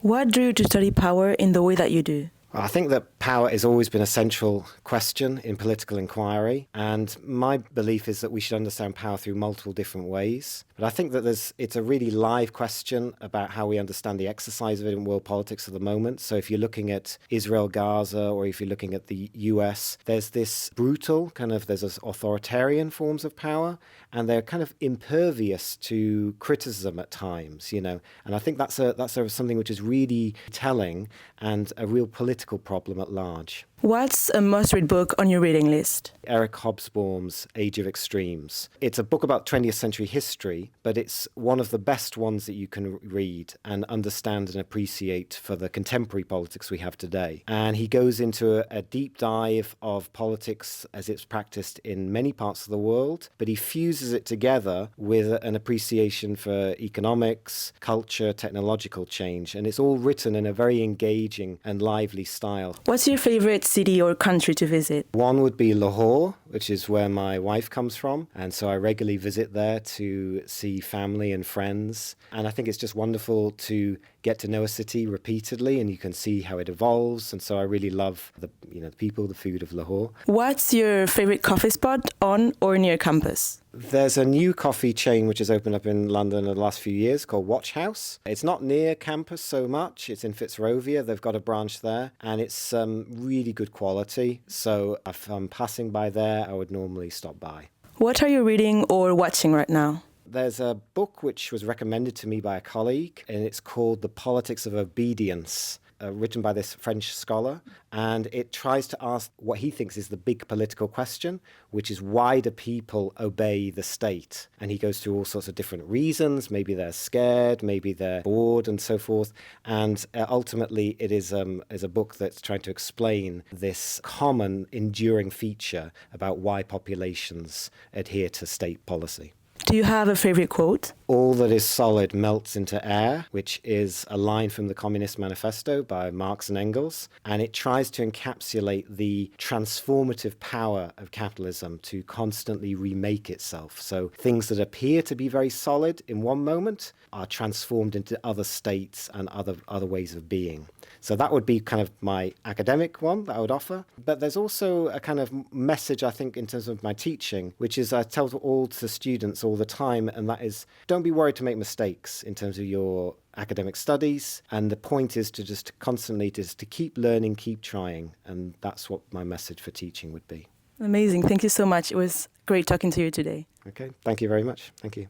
What drew you to study power in the way that you do? I think that power has always been a central question in political inquiry, and my belief is that we should understand power through multiple different ways. But I think that it's a really live question about how we understand the exercise of it in world politics at the moment. So if you're looking at Israel, Gaza, or if you're looking at the US, there's this brutal there's this authoritarian forms of power, and they're kind of impervious to criticism at times, And I think that's something which is really telling and a real political problem at large. What's a must-read book on your reading list? Eric Hobsbawm's Age of Extremes. It's a book about 20th century history, but it's one of the best ones that you can read and understand and appreciate for the contemporary politics we have today. And he goes into a deep dive of politics as it's practiced in many parts of the world, but he fuses it together with an appreciation for economics, culture, technological change, and it's all written in a very engaging and lively style. What's your favorite city or country to visit? One would be Lahore, which is where my wife comes from. And so I regularly visit there to see family and friends. And I think it's just wonderful to get to know a city repeatedly, and you can see how it evolves. And so I really love the people, the food of Lahore. What's your favorite coffee spot on or near campus? There's a new coffee chain which has opened up in London in the last few years called Watch House. It's not near campus so much. It's in Fitzrovia. They've got a branch there, and it's really good quality. So if I'm passing by there, I would normally stop by. What are you reading or watching right now? There's a book which was recommended to me by a colleague, and it's called The Politics of Obedience, written by this French scholar, and it tries to ask what he thinks is the big political question, which is why do people obey the state? And he goes through all sorts of different reasons. Maybe they're scared, maybe they're bored, and so forth. And ultimately, it is a book that's trying to explain this common, enduring feature about why populations adhere to state policy. Do you have a favorite quote? All that is solid melts into air, which is a line from the Communist Manifesto by Marx and Engels. And it tries to encapsulate the transformative power of capitalism to constantly remake itself. So things that appear to be very solid in one moment are transformed into other states and other ways of being. So that would be kind of my academic one that I would offer. But there's also a kind of message, I think, in terms of my teaching, which is I tell all to students all the time, and that is, don't be worried to make mistakes in terms of your academic studies. And the point is to just constantly to keep learning, keep trying. And that's what my message for teaching would be. Amazing. Thank you so much. It was great talking to you today. Okay. Thank you very much. Thank you.